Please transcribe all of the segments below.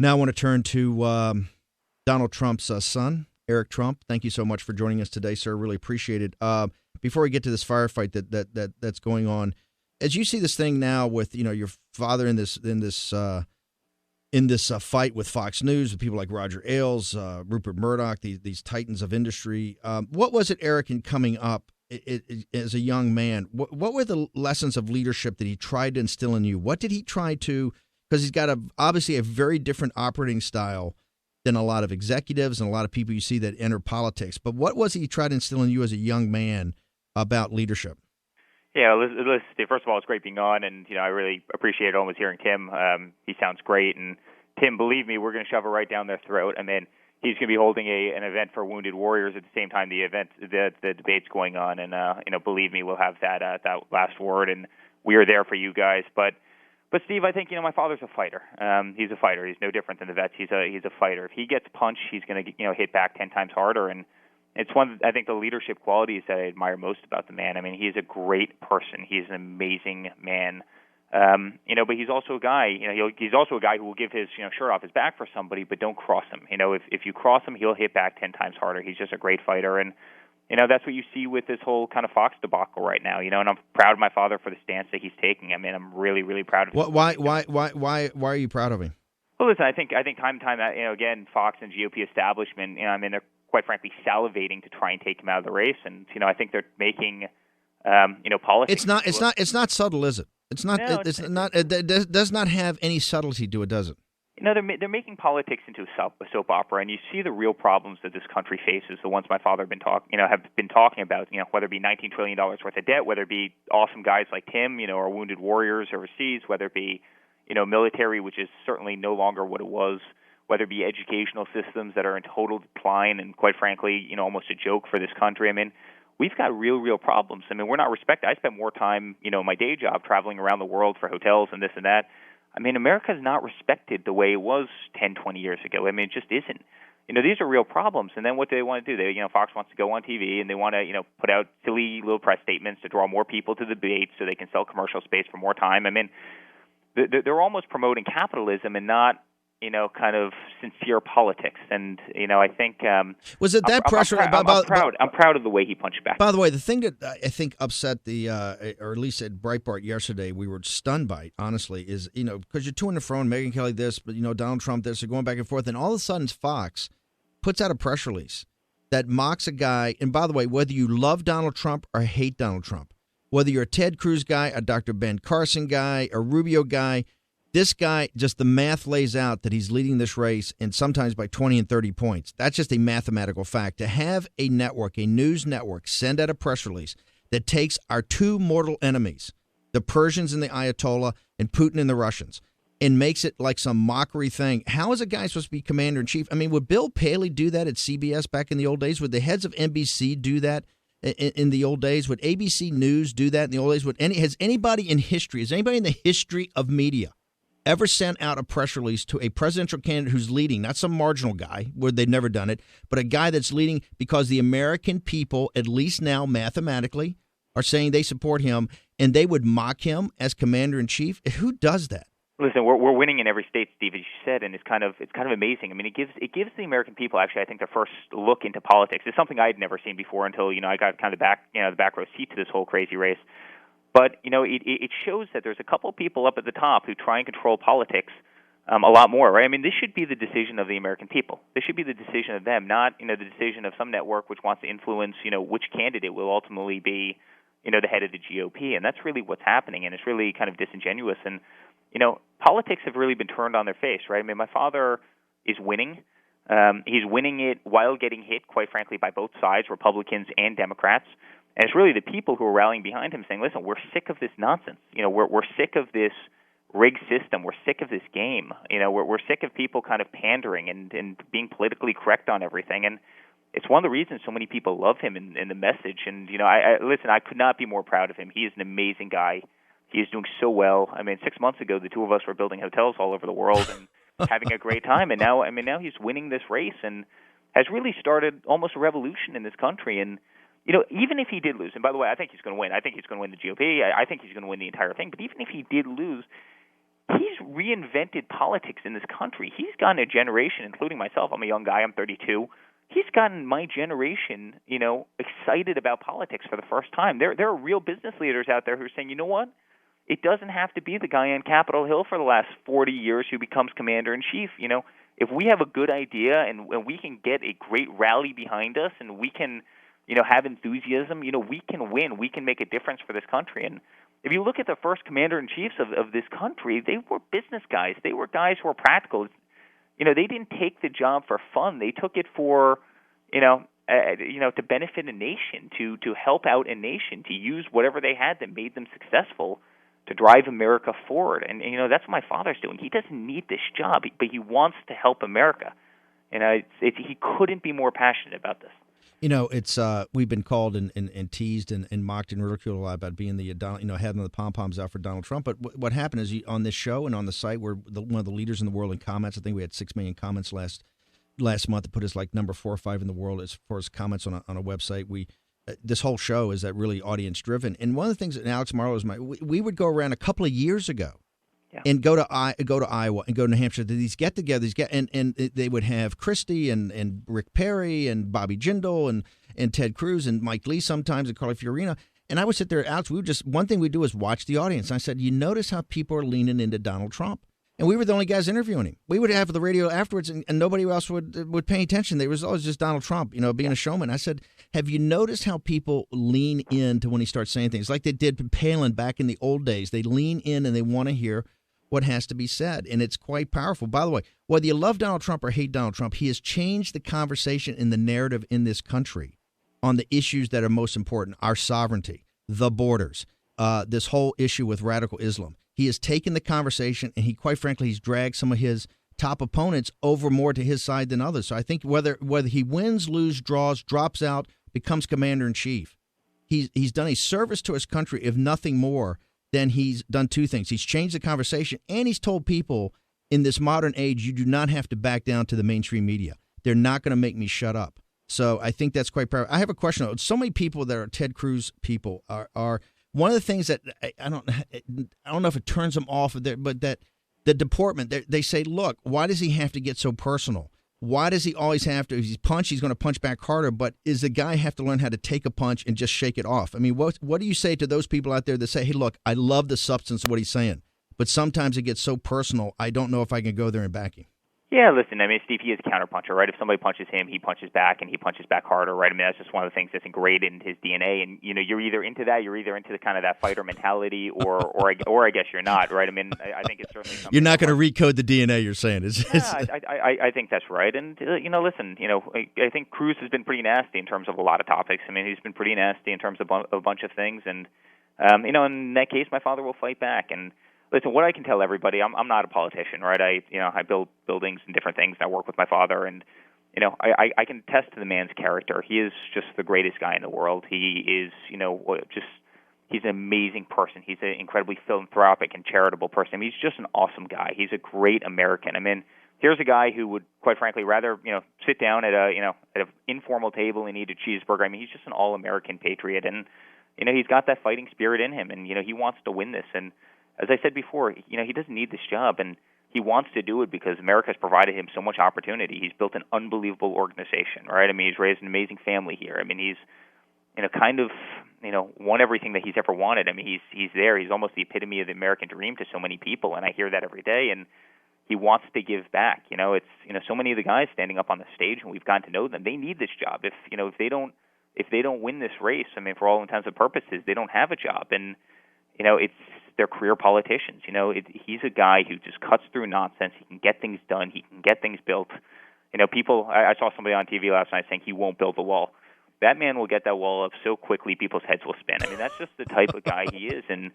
Now I want to turn to Donald Trump's son, Eric Trump. Thank you so much for joining us today, sir. Really appreciate it. Before we get to this firefight that's going on, as you see this thing now with your father in this fight with Fox News, with people like Roger Ailes, Rupert Murdoch, these titans of industry, what was it, Eric, in coming up as a young man? What were the lessons of leadership that he tried to instill in you? What did he try to? Because he's got obviously a very different operating style than a lot of executives and a lot of people you see that enter politics. But what was he tried to instill in you as a young man about leadership? Yeah, listen, Steve, first of all, it's great being on, and I really appreciate almost hearing Tim. He sounds great, and Tim, believe me, we're going to shove it right down their throat. I mean, he's going to be holding an event for wounded warriors at the same time the debate's going on, and believe me, we'll have that last word, and we are there for you guys. But Steve, I think my father's a fighter. He's a fighter. He's no different than the vets. He's a fighter. If he gets punched, he's going to hit back 10 times harder, and it's one of, I think, the leadership qualities that I admire most about the man. I mean, he's a great person. He's an amazing man. But he's also a guy. He's also a guy who will give his shirt off his back for somebody, but don't cross him. If you cross him, he'll hit back 10 times harder. He's just a great fighter, and that's what you see with this whole kind of Fox debacle right now. And I'm proud of my father for the stance that he's taking. I mean, I'm really, really proud of him. Why are you proud of him? Well, listen, I think time again, Fox and GOP establishment. They're quite frankly salivating to try and take him out of the race, and I think they're making politics. It's not subtle, is it? It's not. No, it's not. It does not have any subtlety to it, does it? They're making politics into a soap opera, and you see the real problems that this country faces. The ones my father have been talking about. Whether it be $19 trillion worth of debt, whether it be awesome guys like Tim, or wounded warriors overseas, whether it be military, which is certainly no longer what it was, whether it be educational systems that are in total decline, and quite frankly, almost a joke for this country. I mean, we've got real problems. I mean, we're not respected. I spend more time, in my day job traveling around the world for hotels and this and that. I mean, America is not respected the way it was 10, 20 years ago. I mean, it just isn't. These are real problems. And then what do they want to do? Fox wants to go on TV, and they want to, put out silly little press statements to draw more people to the debates so they can sell commercial space for more time. I mean, they're almost promoting capitalism and not, kind of sincere politics. And, I think... was it that pressure? I'm proud of the way he punched back. By the way, the thing that I think upset or at least at Breitbart yesterday, we were stunned by it, honestly, is, because you're to and fro, Megyn Kelly this, but, Donald Trump this, they're going back and forth, and all of a sudden Fox puts out a press release that mocks a guy. And by the way, whether you love Donald Trump or hate Donald Trump, whether you're a Ted Cruz guy, a Dr. Ben Carson guy, a Rubio guy, this guy, just the math lays out that he's leading this race, and sometimes by 20 and 30 points. That's just a mathematical fact. To have a network, a news network, send out a press release that takes our two mortal enemies, the Persians and the Ayatollah, and Putin and the Russians, and makes it like some mockery thing. How is a guy supposed to be commander-in-chief? I mean, would Bill Paley do that at CBS back in the old days? Would the heads of NBC do that in the old days? Would ABC News do that in the old days? Has anybody in the history of media ever sent out a press release to a presidential candidate who's leading, not some marginal guy where they've never done it, but a guy that's leading because the American people, at least now mathematically, are saying they support him, and they would mock him as commander-in-chief? Who does that? Listen, we're winning in every state, Steve, as you said, and it's kind of amazing. I mean, it gives the American people actually, I think, their first look into politics. It's something I had never seen before until I got kind of the back row seat to this whole crazy race. But it shows that there's a couple of people up at the top who try and control politics a lot more, right? I mean, this should be the decision of the American people. This should be the decision of them, not the decision of some network which wants to influence which candidate will ultimately be the head of the GOP, and that's really what's happening, and it's really kind of disingenuous. And politics have really been turned on their face, right? I mean, my father is winning. He's winning it while getting hit, quite frankly, by both sides, Republicans and Democrats. And it's really the people who are rallying behind him saying, listen, we're sick of this nonsense. We're sick of this rigged system. We're sick of this game. We're sick of people kind of pandering and being politically correct on everything. And it's one of the reasons so many people love him in the message. And, I could not be more proud of him. He is an amazing guy. He is doing so well. I mean, 6 months ago, the two of us were building hotels all over the world and having a great time. And now he's winning this race and has really started almost a revolution in this country. And, even if he did lose, and by the way, I think he's going to win. I think he's going to win the GOP. I think he's going to win the entire thing. But even if he did lose, he's reinvented politics in this country. He's gotten a generation, including myself. I'm a young guy. I'm 32. He's gotten my generation, excited about politics for the first time. There are real business leaders out there who are saying, you know what? It doesn't have to be the guy on Capitol Hill for the last 40 years who becomes commander-in-chief. If we have a good idea and we can get a great rally behind us and we can, have enthusiasm, we can win. We can make a difference for this country. And if you look at the first commander-in-chiefs of this country, they were business guys. They were guys who were practical. They didn't take the job for fun. They took it for, to benefit a nation, to help out a nation, to use whatever they had that made them successful to drive America forward. And that's what my father's doing. He doesn't need this job, but he wants to help America. And he couldn't be more passionate about this. It's we've been called and teased and mocked and ridiculed a lot about being the having the pom poms out for Donald Trump. But what happened is on this show and on the site, we're one of the leaders in the world in comments. I think we had 6 million comments last month. It put us like number 4 or 5 in the world as far as comments on a website. This whole show is that really audience driven. And one of the things that Alex Marlowe is we would go around a couple of years ago. Yeah. And go to Iowa and go to New Hampshire to these get-togethers, and they would have Christie and Rick Perry and Bobby Jindal and Ted Cruz and Mike Lee sometimes and Carly Fiorina. And I would sit there, Alex, one thing we do is watch the audience. And I said, you notice how people are leaning into Donald Trump. And we were the only guys interviewing him. We would have the radio afterwards, and nobody else would pay attention. There was always just Donald Trump, being a showman. I said, have you noticed how people lean into when he starts saying things like they did Palin back in the old days? They lean in and they want to hear what has to be said, and it's quite powerful. By the way, whether you love Donald Trump or hate Donald Trump, he has changed the conversation and the narrative in this country on the issues that are most important: our sovereignty, the borders, this whole issue with radical Islam. He has taken the conversation, and quite frankly, he's dragged some of his top opponents over more to his side than others. So I think whether he wins, loses, draws, drops out, becomes commander-in-chief, he's done a service to his country, if nothing more. Then he's done 2 things. He's changed the conversation, and he's told people in this modern age, you do not have to back down to the mainstream media. They're not going to make me shut up. So I think that's quite powerful. I have a question. So many people that are Ted Cruz people are one of the things that I don't know if it turns them off, but that the deportment, they say, look, why does he have to get so personal? Why does he always have to? If he's going to punch back harder. But is the guy have to learn how to take a punch and just shake it off? I mean, what do you say to those people out there that say, hey, look, I love the substance of what he's saying, but sometimes it gets so personal, I don't know if I can go there and back him. Yeah, listen, I mean, Steve, he is a counterpuncher, right? If somebody punches him, he punches back, and he punches back harder, right? I mean, that's just one of the things that's ingrained in his DNA. And, you're either into that, you're either into the kind of that fighter mentality, or I guess you're not, right? I mean, I think it's certainly something. You're not going to recode the DNA, you're saying. I think that's right. And, listen, I think Cruz has been pretty nasty in terms of a lot of topics. I mean, he's been pretty nasty in terms of a bunch of things. And, in that case, my father will fight back. And, listen, what I can tell everybody, I'm not a politician, right? I build buildings and different things, and I work with my father, and I can attest to the man's character. He is just the greatest guy in the world. He is, he's an amazing person. He's an incredibly philanthropic and charitable person. I mean, he's just an awesome guy. He's a great American. I mean, here's a guy who would, quite frankly, rather sit down at an informal table and eat a cheeseburger. I mean, he's just an all-American patriot, and he's got that fighting spirit in him, and he wants to win this. And as I said before, he doesn't need this job, and he wants to do it because America has provided him so much opportunity. He's built an unbelievable organization, right? I mean, he's raised an amazing family here. I mean, he's, won everything that he's ever wanted. I mean, he's there. He's almost the epitome of the American dream to so many people, and I hear that every day, and he wants to give back. It's, so many of the guys standing up on the stage, and we've gotten to know them, they need this job. If they don't win this race, I mean, for all intents and purposes, they don't have a job, and, they're career politicians. He's a guy who just cuts through nonsense. He can get things done. He can get things built. People. I saw somebody on TV last night saying he won't build the wall. That man will get that wall up so quickly people's heads will spin. I mean, that's just the type of guy he is, and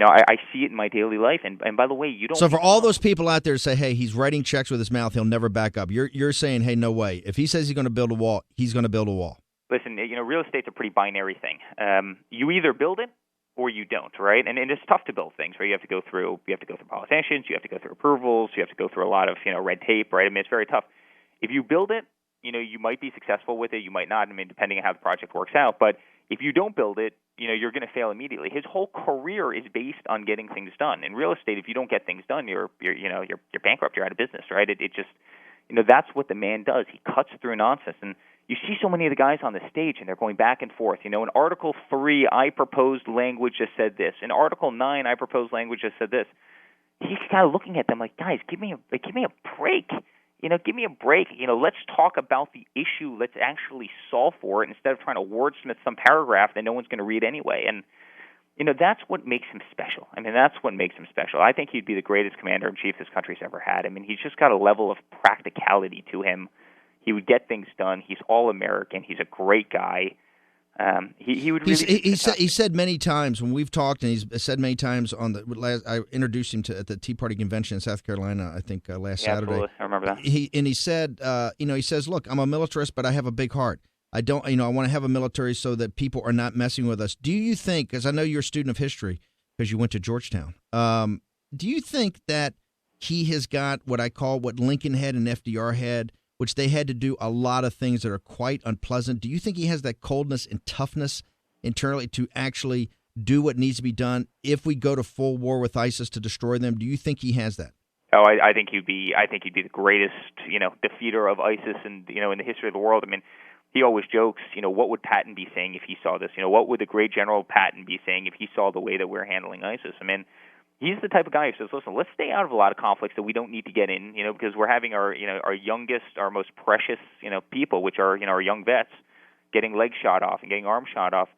I see it in my daily life. And by the way, you don't. So for all those people out there who say, "Hey, he's writing checks with his mouth. He'll never back up." You're saying, "Hey, no way. If he says he's going to build a wall, he's going to build a wall." Listen, real estate's a pretty binary thing. You either build it or you don't, right? And it's tough to build things, right? You have to go through politicians, you have to go through approvals, you have to go through a lot of, red tape, right? I mean, it's very tough. If you build it, you might be successful with it, you might not, I mean, depending on how the project works out. But if you don't build it, you're going to fail immediately. His whole career is based on getting things done. In real estate, if you don't get things done, you're bankrupt. You're out of business, right? It just, that's what the man does. He cuts through nonsense, and you see so many of the guys on the stage, and they're going back and forth. In Article 3, I proposed language just said this. In Article 9, I proposed language just said this. He's kind of looking at them like, guys, give me a break. Give me a break. Let's talk about the issue. Let's actually solve for it instead of trying to wordsmith some paragraph that no one's going to read anyway. And, that's what makes him special. That's what makes him special. I think he'd be the greatest commander-in-chief this country's ever had. He's just got a level of practicality to him. He would get things done. He's all-American. He's a great guy. He would really. He said many times when we've talked, and he's said many times on the last. I introduced him at the Tea Party convention in South Carolina, I think last Saturday. Absolutely. I remember that. He said, he says, look, I'm a militarist, but I have a big heart. I don't, I want to have a military so that people are not messing with us. Do you think, because I know you're a student of history because you went to Georgetown, do you think that he has got what Lincoln had and FDR had, which they had to do a lot of things that are quite unpleasant? Do you think he has that coldness and toughness internally to actually do what needs to be done if we go to full war with ISIS to destroy them? Do you think he has that? Oh, I think he'd be the greatest, defeater of ISIS in the history of the world. He always jokes, what would Patton be saying if he saw this? What would the great General Patton be saying if he saw the way that we're handling ISIS? He's the type of guy who says, listen, let's stay out of a lot of conflicts that we don't need to get in, because we're having our youngest, our most precious, people, which are, our young vets, getting legs shot off and getting arms shot off.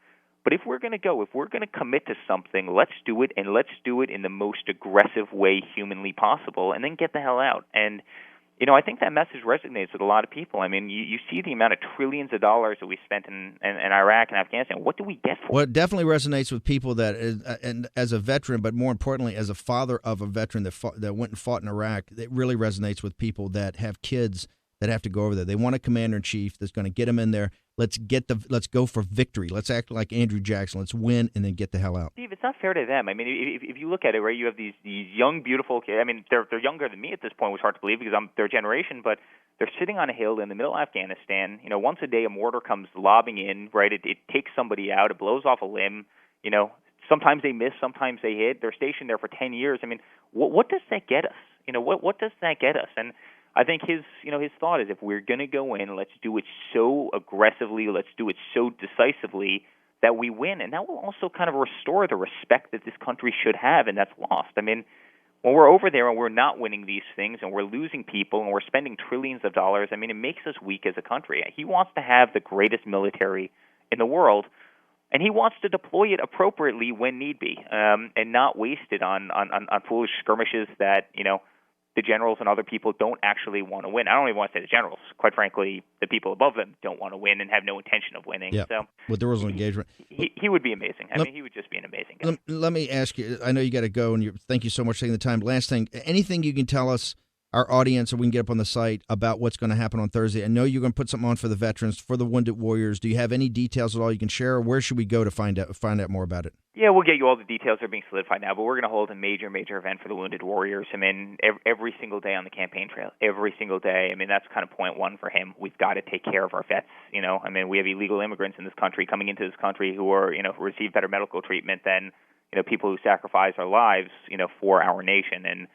But if we're going to commit to something, let's do it, and let's do it in the most aggressive way humanly possible, and then get the hell out. And, I think that message resonates with a lot of people. You see the amount of trillions of dollars that we spent in Iraq and Afghanistan. What do we get for it? Well, it definitely resonates with people that, and as a veteran, but more importantly, as a father of a veteran that went and fought in Iraq, it really resonates with people that have kids that have to go over there. They want a commander-in-chief that's going to get them in there. Let's go for victory. Let's act like Andrew Jackson. Let's win and then get the hell out. Steve, it's not fair to them. If you look at it, right, you have these young, beautiful kids. They're younger than me at this point, which is hard to believe because I'm their generation, but they're sitting on a hill in the middle of Afghanistan. Once a day a mortar comes lobbing in, right? It takes somebody out. It blows off a limb. Sometimes they miss, sometimes they hit. They're stationed there for 10 years. What does that get us? What does that get us? And I think his thought is if we're going to go in, let's do it so aggressively, let's do it so decisively that we win. And that will also kind of restore the respect that this country should have, and that's lost. When we're over there and we're not winning these things and we're losing people and we're spending trillions of dollars, it makes us weak as a country. He wants to have the greatest military in the world, and he wants to deploy it appropriately when need be, and not waste it on foolish skirmishes that, the generals and other people don't actually want to win. I don't even want to say the generals. Quite frankly, the people above them don't want to win and have no intention of winning. Yeah. So with the rules of engagement. He would be amazing. He would just be an amazing guy. Let me ask you, I know you got to go, and thank you so much for taking the time. Last thing, anything you can tell us, our audience, so we can get up on the site about what's going to happen on Thursday? I know you're going to put something on for the veterans, for the Wounded Warriors. Do you have any details at all you can share, or where should we go to find out more about it? Yeah, we'll get you all the details. They're being solidified now, but we're going to hold a major event for the Wounded Warriors. Every single day on the campaign trail, every single day. That's kind of point one for him. We've got to take care of our vets. We have illegal immigrants in this country coming into this country who are, who receive better medical treatment than, people who sacrifice our lives, for our nation. And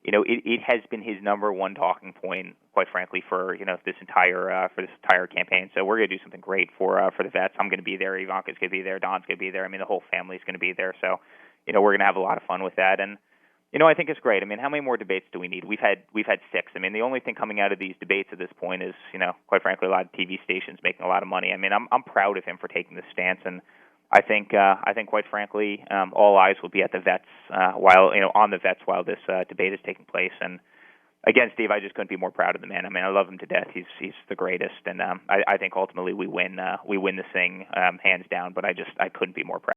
it has been his number one talking point, quite frankly, for this entire campaign. So we're going to do something great for the vets. I'm going to be there. Ivanka's going to be there. Don's going to be there. The whole family's going to be there. So, we're going to have a lot of fun with that. And I think it's great. How many more debates do we need? We've had 6. The only thing coming out of these debates at this point is, quite frankly, a lot of TV stations making a lot of money. I'm proud of him for taking this stance, and I think quite frankly, all eyes will be at the vets on the vets while this debate is taking place. And again, Steve, I just couldn't be more proud of the man. I love him to death. He's the greatest, and I think ultimately we win this thing hands down. But I couldn't be more proud.